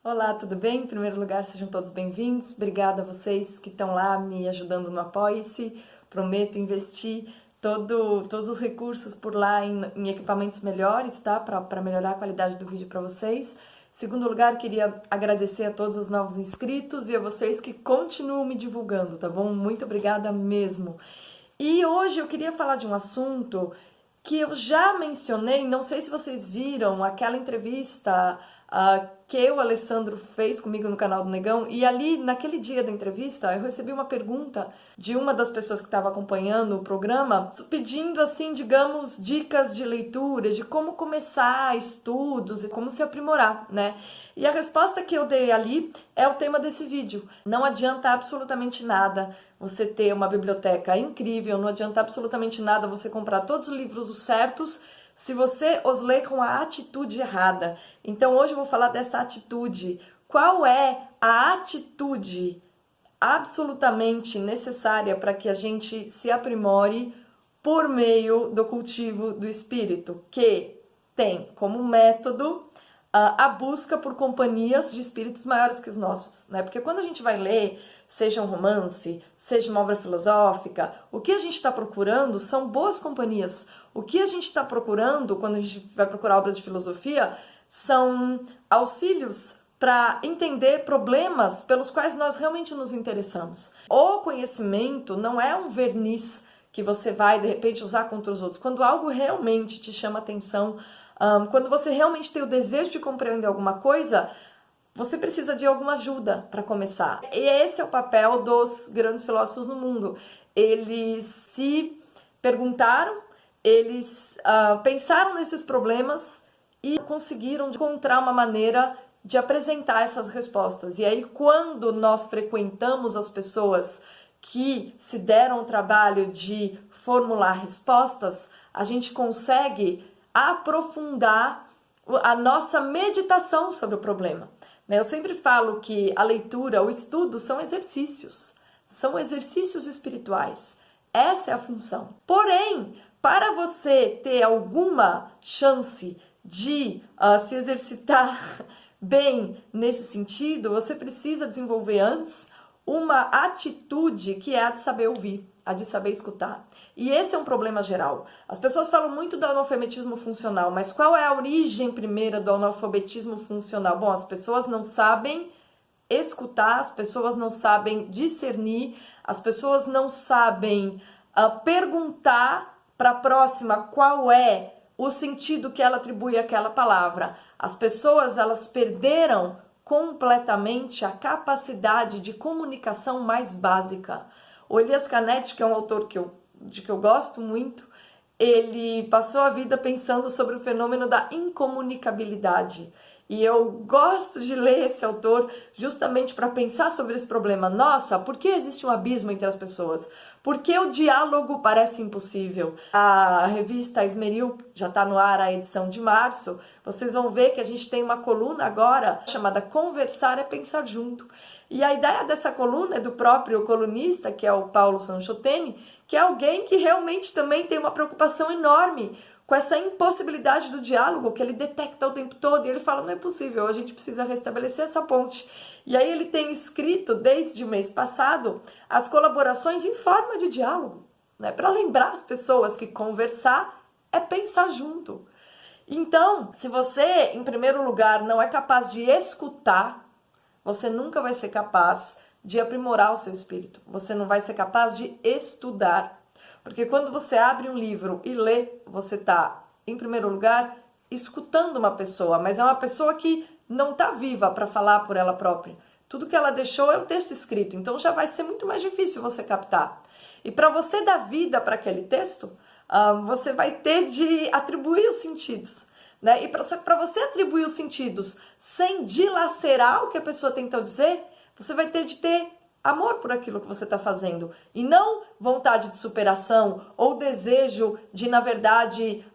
Olá, tudo bem? Em primeiro lugar, sejam todos bem-vindos. Obrigada a vocês que estão lá me ajudando no Apoie-se. Prometo investir todos os recursos por lá em equipamentos melhores, tá? Para melhorar a qualidade do vídeo para vocês. Em segundo lugar, queria agradecer a todos os novos inscritos e a vocês que continuam me divulgando, tá bom? Muito obrigada mesmo. E hoje eu queria falar de um assunto que eu já mencionei, não sei se vocês viram aquela entrevista que o Alessandro fez comigo no canal do Negão, e ali, naquele dia da entrevista, eu recebi uma pergunta de uma das pessoas que estava acompanhando o programa, pedindo, assim, digamos, dicas de leitura, de como começar estudos e como se aprimorar, né? E a resposta que eu dei ali é o tema desse vídeo. Não adianta absolutamente nada você ter uma biblioteca incrível, não adianta absolutamente nada você comprar todos os livros certos se você os lê com a atitude errada. Então hoje eu vou falar dessa atitude. Qual é a atitude absolutamente necessária para que a gente se aprimore por meio do cultivo do espírito, que tem como método a busca por companhias de espíritos maiores que os nossos, né? Porque quando a gente vai ler, seja um romance, seja uma obra filosófica, o que a gente está procurando são boas companhias. O que a gente está procurando, quando a gente vai procurar obras de filosofia, são auxílios para entender problemas pelos quais nós realmente nos interessamos. O conhecimento não é um verniz que você vai, de repente, usar contra os outros. Quando algo realmente te chama atenção, quando você realmente tem o desejo de compreender alguma coisa, você precisa de alguma ajuda para começar. E esse é o papel dos grandes filósofos no mundo. Eles se perguntaram, eles pensaram nesses problemas e conseguiram encontrar uma maneira de apresentar essas respostas. E aí, quando nós frequentamos as pessoas que se deram o trabalho de formular respostas, a gente consegue aprofundar a nossa meditação sobre o problema. Eu sempre falo que a leitura, o estudo são exercícios espirituais. Essa é a função. Porém, para você ter alguma chance de se exercitar bem nesse sentido, você precisa desenvolver antes uma atitude que é a de saber ouvir, a de saber escutar. E esse é um problema geral. As pessoas falam muito do analfabetismo funcional, mas qual é a origem primeira do analfabetismo funcional? Bom, as pessoas não sabem escutar, as pessoas não sabem discernir, as pessoas não sabem perguntar para a próxima qual é o sentido que ela atribui àquela palavra. As pessoas, elas perderam completamente a capacidade de comunicação mais básica. O Elias Canetti, que é um autor que eu gosto muito, ele passou a vida pensando sobre o fenômeno da incomunicabilidade. E eu gosto de ler esse autor justamente para pensar sobre esse problema. Nossa, por que existe um abismo entre as pessoas? Por que o diálogo parece impossível? A revista Esmeril já está no ar, a edição de março. Vocês vão ver que a gente tem uma coluna agora chamada Conversar é Pensar Junto. E a ideia dessa coluna é do próprio colunista, que é o Paulo Sanchoteni, que é alguém que realmente também tem uma preocupação enorme com essa impossibilidade do diálogo, que ele detecta o tempo todo, e ele fala, não é possível, a gente precisa restabelecer essa ponte. E aí ele tem escrito, desde o mês passado, as colaborações em forma de diálogo, né? Para lembrar as pessoas que conversar é pensar junto. Então, se você, em primeiro lugar, não é capaz de escutar, você nunca vai ser capaz de aprimorar o seu espírito. Você não vai ser capaz de estudar. Porque quando você abre um livro e lê, você está, em primeiro lugar, escutando uma pessoa, mas é uma pessoa que não está viva para falar por ela própria. Tudo que ela deixou é um texto escrito, então já vai ser muito mais difícil você captar. E para você dar vida para aquele texto, você vai ter de atribuir os sentidos, né? E para você atribuir os sentidos sem dilacerar o que a pessoa tentou dizer, você vai ter de ter amor por aquilo que você está fazendo, e não vontade de superação ou desejo de, na verdade,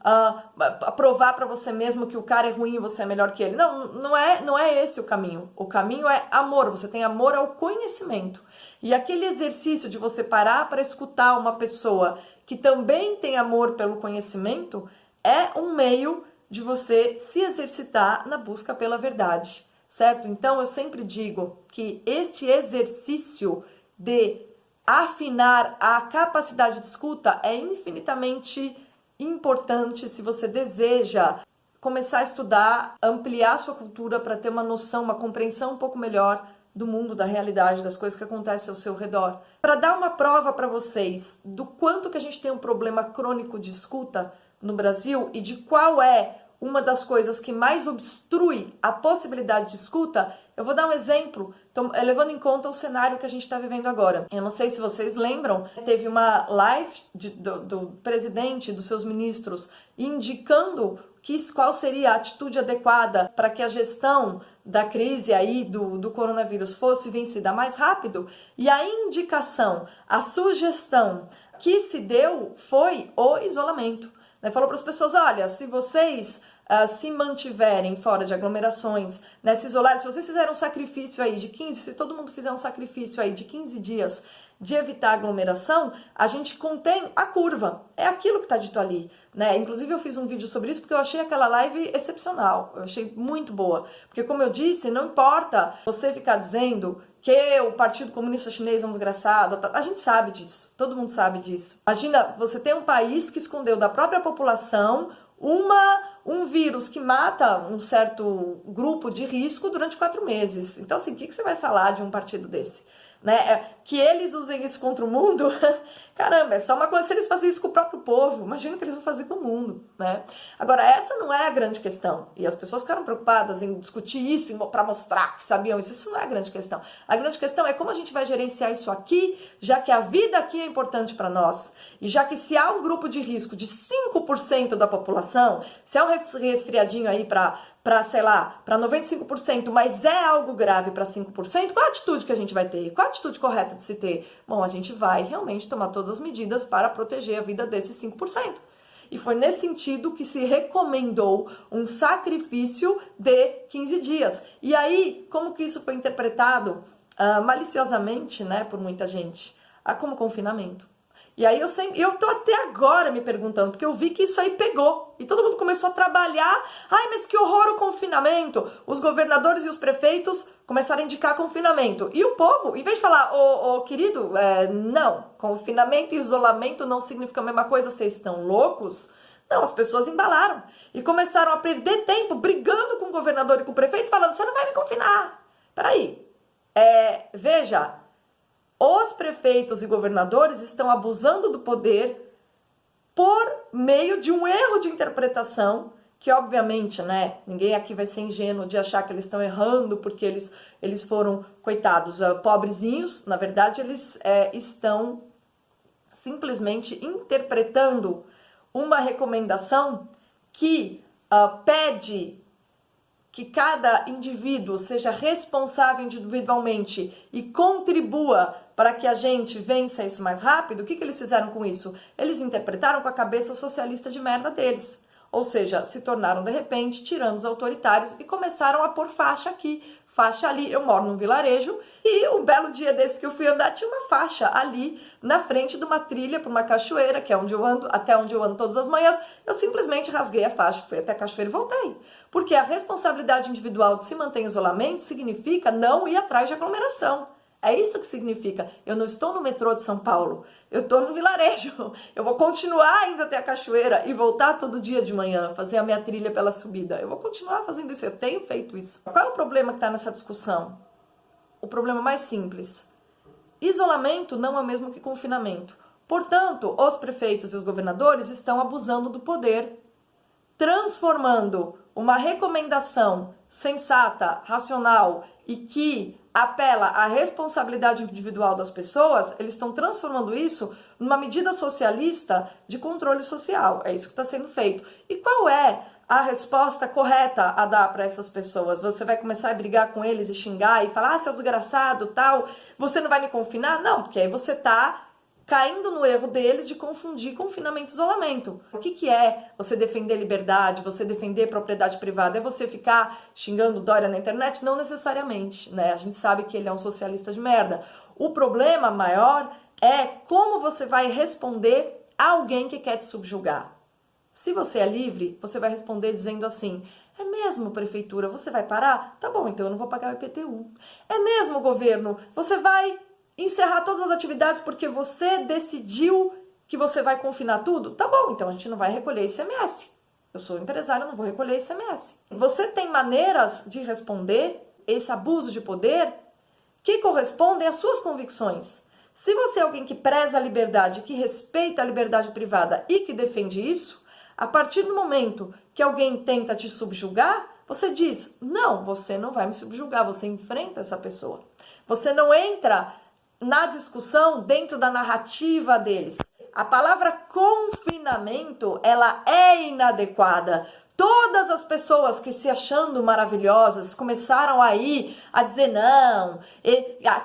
provar para você mesmo que o cara é ruim e você é melhor que ele. Não é esse o caminho. O caminho é amor, você tem amor ao conhecimento. E aquele exercício de você parar para escutar uma pessoa que também tem amor pelo conhecimento é um meio de você se exercitar na busca pela verdade. certo? Então eu sempre digo que este exercício de afinar a capacidade de escuta é infinitamente importante se você deseja começar a estudar, ampliar sua cultura para ter uma noção, uma compreensão um pouco melhor do mundo, da realidade, das coisas que acontecem ao seu redor. Para dar uma prova para vocês do quanto que a gente tem um problema crônico de escuta no Brasil e de qual é uma das coisas que mais obstrui a possibilidade de escuta, eu vou dar um exemplo, então, levando em conta o cenário que a gente está vivendo agora. Eu não sei se vocês lembram, teve uma live do presidente, dos seus ministros, indicando qual seria a atitude adequada para que a gestão da crise aí do coronavírus fosse vencida mais rápido, e a indicação, a sugestão que se deu foi o isolamento. Né? Falou para as pessoas, olha, se vocês se mantiverem fora de aglomerações, né, se isolarem, se vocês fizerem um sacrifício aí de 15, se todo mundo fizer um sacrifício aí de 15 dias de evitar aglomeração, a gente contém a curva. É aquilo que está dito ali, né? Inclusive eu fiz um vídeo sobre isso porque eu achei aquela live excepcional, eu achei muito boa. Porque como eu disse, não importa você ficar dizendo que o Partido Comunista Chinês é um desgraçado, a gente sabe disso, todo mundo sabe disso. Imagina, você tem um país que escondeu da própria população um vírus que mata um certo grupo de risco durante 4 meses. Então, assim, o que você vai falar de um partido desse? Né? Que eles usem isso contra o mundo, caramba, é só uma coisa se eles fazem isso com o próprio povo, imagina o que eles vão fazer com o mundo, né? Agora, essa não é a grande questão, e as pessoas ficaram preocupadas em discutir isso para mostrar que sabiam isso não é a grande questão. A grande questão é como a gente vai gerenciar isso aqui, já que a vida aqui é importante para nós, e já que se há um grupo de risco de 5% da população, se há um resfriadinho aí sei lá, para 95%, mas é algo grave para 5%, qual a atitude que a gente vai ter? Qual a atitude correta de se ter? Bom, a gente vai realmente tomar todas as medidas para proteger a vida desses 5%. E foi nesse sentido que se recomendou um sacrifício de 15 dias. E aí, como que isso foi interpretado maliciosamente, né, por muita gente? Como confinamento. E aí eu tô até agora me perguntando, porque eu vi que isso aí pegou. E todo mundo começou a trabalhar. Ai, mas que horror o confinamento. Os governadores e os prefeitos começaram a indicar confinamento. E o povo, em vez de falar, querido, não, confinamento e isolamento não significa a mesma coisa, vocês estão loucos? Não, as pessoas embalaram. E começaram a perder tempo brigando com o governador e com o prefeito, falando, você não vai me confinar. Peraí, veja... Os prefeitos e governadores estão abusando do poder por meio de um erro de interpretação, que obviamente, né, ninguém aqui vai ser ingênuo de achar que eles estão errando porque eles foram, coitados, pobrezinhos. Na verdade, eles estão simplesmente interpretando uma recomendação que pede que cada indivíduo seja responsável individualmente e contribua para que a gente vença isso mais rápido. O que eles fizeram com isso? Eles interpretaram com a cabeça socialista de merda deles. Ou seja, se tornaram de repente tiranos autoritários e começaram a pôr faixa aqui, faixa ali. Eu moro num vilarejo e um belo dia desse que eu fui andar tinha uma faixa ali na frente de uma trilha para uma cachoeira, que é onde eu ando, até onde eu ando todas as manhãs. Eu simplesmente rasguei a faixa, fui até a cachoeira e voltei. Porque a responsabilidade individual de se manter em isolamento significa não ir atrás de aglomeração. É isso que significa. Eu não estou no metrô de São Paulo, eu estou no vilarejo. Eu vou continuar indo até a cachoeira e voltar todo dia de manhã, fazer a minha trilha pela subida. Eu vou continuar fazendo isso, eu tenho feito isso. Qual é o problema que está nessa discussão? O problema mais simples. Isolamento não é o mesmo que confinamento. Portanto, os prefeitos e os governadores estão abusando do poder, transformando uma recomendação sensata, racional e que apela à responsabilidade individual das pessoas, eles estão transformando isso numa medida socialista de controle social. É isso que está sendo feito. E qual é a resposta correta a dar para essas pessoas? Você vai começar a brigar com eles e xingar e falar, seu desgraçado, tal, você não vai me confinar? Não, porque aí você está caindo no erro deles de confundir confinamento e isolamento. O que é você defender liberdade, você defender propriedade privada? É você ficar xingando Dória na internet? Não necessariamente, né? A gente sabe que ele é um socialista de merda. O problema maior é como você vai responder a alguém que quer te subjugar. Se você é livre, você vai responder dizendo assim, É mesmo, prefeitura, você vai parar? Tá bom, então eu não vou pagar o IPTU. É mesmo, governo, você vai encerrar todas as atividades porque você decidiu que você vai confinar tudo? Tá bom, então a gente não vai recolher ICMS. Eu sou empresário, não vou recolher ICMS. Você tem maneiras de responder esse abuso de poder que correspondem às suas convicções. Se você é alguém que preza a liberdade, que respeita a liberdade privada e que defende isso, a partir do momento que alguém tenta te subjugar, você diz, não, você não vai me subjugar, você enfrenta essa pessoa. Você não entra na discussão dentro da narrativa deles. A palavra confinamento, ela é inadequada. Todas as pessoas que se achando maravilhosas começaram aí a dizer não,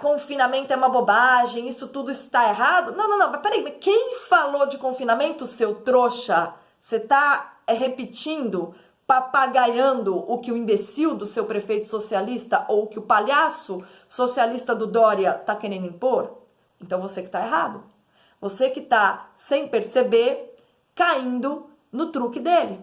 confinamento é uma bobagem, isso tudo está errado. Não, mas peraí, quem falou de confinamento, seu trouxa? Você está repetindo, papagaiando o que o imbecil do seu prefeito socialista ou o que o palhaço socialista do Dória está querendo impor? Então você que está errado. Você que está, sem perceber, caindo no truque dele,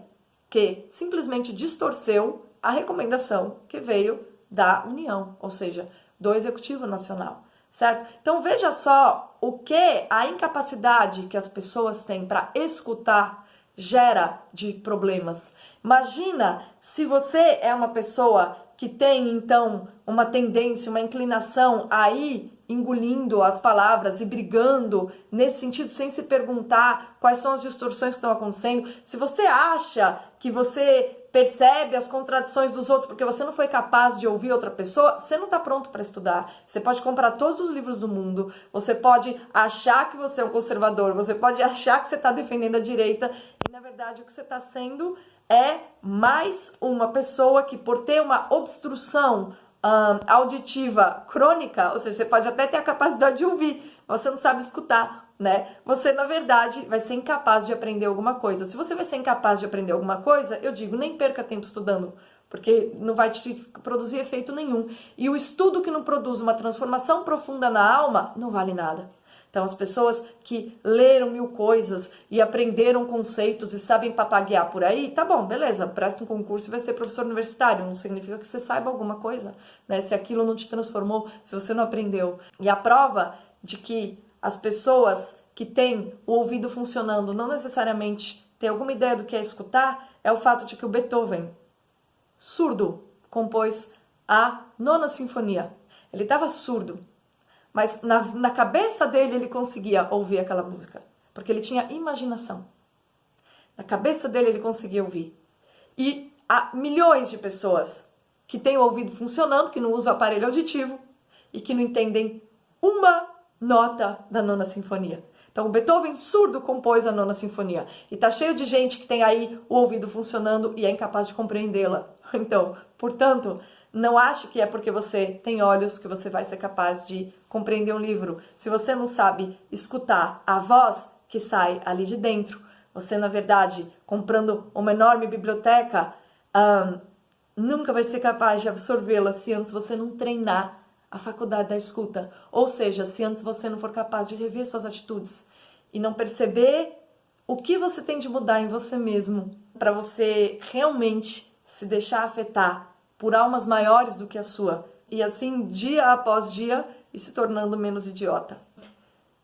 que simplesmente distorceu a recomendação que veio da União, ou seja, do Executivo Nacional, certo? Então veja só o que a incapacidade que as pessoas têm para escutar gera de problemas. Imagina se você é uma pessoa que tem, então, uma tendência, uma inclinação a ir engolindo as palavras e brigando nesse sentido, sem se perguntar quais são as distorções que estão acontecendo. Se você acha que você percebe as contradições dos outros porque você não foi capaz de ouvir outra pessoa, você não está pronto para estudar. Você pode comprar todos os livros do mundo, você pode achar que você é um conservador, você pode achar que você está defendendo a direita, e na verdade o que você está sendo é mais uma pessoa que, por ter uma obstrução auditiva crônica, ou seja, você pode até ter a capacidade de ouvir, mas você não sabe escutar, né? Você, na verdade, vai ser incapaz de aprender alguma coisa. Se você vai ser incapaz de aprender alguma coisa, eu digo, nem perca tempo estudando, porque não vai te produzir efeito nenhum. E o estudo que não produz uma transformação profunda na alma, não vale nada. Então, as pessoas que leram 1000 coisas e aprenderam conceitos e sabem papaguear por aí, tá bom, beleza, presta um concurso e vai ser professor universitário. Não significa que você saiba alguma coisa, né? Se aquilo não te transformou, se você não aprendeu. E a prova de que as pessoas que têm o ouvido funcionando não necessariamente têm alguma ideia do que é escutar, é o fato de que o Beethoven, surdo, compôs a 9ª Sinfonia. Ele estava surdo. Mas na cabeça dele ele conseguia ouvir aquela música, porque ele tinha imaginação. Na cabeça dele ele conseguia ouvir. E há milhões de pessoas que têm o ouvido funcionando, que não usam o aparelho auditivo e que não entendem uma nota da 9ª Sinfonia. Então o Beethoven surdo compôs a 9ª Sinfonia. E tá cheio de gente que tem aí o ouvido funcionando e é incapaz de compreendê-la. Então, portanto, não ache que é porque você tem olhos que você vai ser capaz de compreender um livro. Se você não sabe escutar a voz que sai ali de dentro, você, na verdade, comprando uma enorme biblioteca, nunca vai ser capaz de absorvê-la se antes você não treinar a faculdade da escuta. Ou seja, se antes você não for capaz de rever suas atitudes e não perceber o que você tem de mudar em você mesmo para você realmente se deixar afetar por almas maiores do que a sua, e assim, dia após dia, e se tornando menos idiota.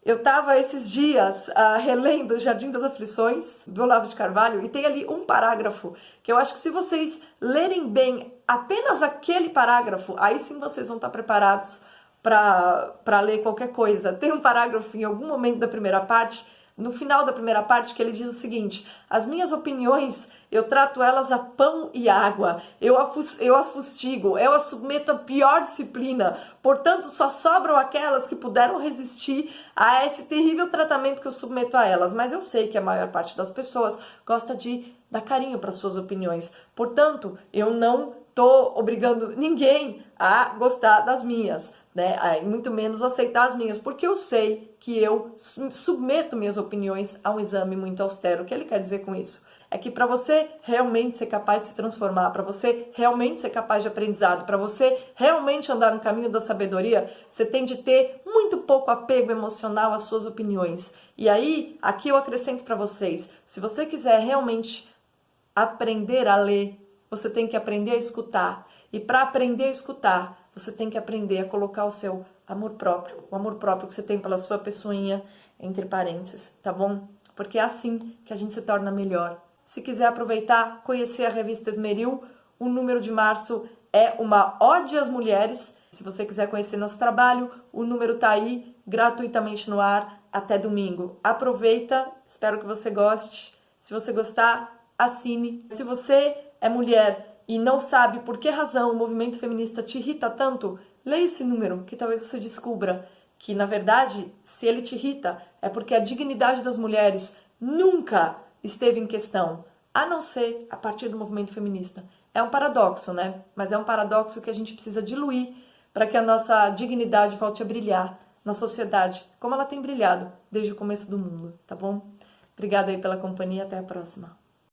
Eu estava esses dias relendo o Jardim das Aflições, do Olavo de Carvalho, e tem ali um parágrafo, que eu acho que se vocês lerem bem apenas aquele parágrafo, aí sim vocês vão estar preparados para ler qualquer coisa. Tem um parágrafo em algum momento da primeira parte, no final da primeira parte, que ele diz o seguinte: as minhas opiniões, eu trato elas a pão e água, eu as fustigo, eu as submeto à pior disciplina, portanto só sobram aquelas que puderam resistir a esse terrível tratamento que eu submeto a elas, mas eu sei que a maior parte das pessoas gosta de dar carinho para suas opiniões, portanto eu não estou obrigando ninguém a gostar das minhas, né? Muito menos aceitar as minhas, porque eu sei que eu submeto minhas opiniões a um exame muito austero. O que ele quer dizer com isso? É que para você realmente ser capaz de se transformar, para você realmente ser capaz de aprendizado, para você realmente andar no caminho da sabedoria, você tem de ter muito pouco apego emocional às suas opiniões. E aí, aqui eu acrescento para vocês, se você quiser realmente aprender a ler, você tem que aprender a escutar. E para aprender a escutar, você tem que aprender a colocar o seu amor próprio, o amor próprio que você tem pela sua pessoinha, entre parênteses, tá bom? Porque é assim que a gente se torna melhor. Se quiser aproveitar, conhecer a revista Esmeril, o número de março é uma ode às mulheres. Se você quiser conhecer nosso trabalho, o número tá aí, gratuitamente no ar, até domingo. Aproveita, espero que você goste. Se você gostar, assine. Se você é mulher e não sabe por que razão o movimento feminista te irrita tanto, leia esse número, que talvez você descubra que, na verdade, se ele te irrita, é porque a dignidade das mulheres nunca esteve em questão, a não ser a partir do movimento feminista. É um paradoxo, né? Mas é um paradoxo que a gente precisa diluir para que a nossa dignidade volte a brilhar na sociedade, como ela tem brilhado desde o começo do mundo, tá bom? Obrigada aí pela companhia, até a próxima.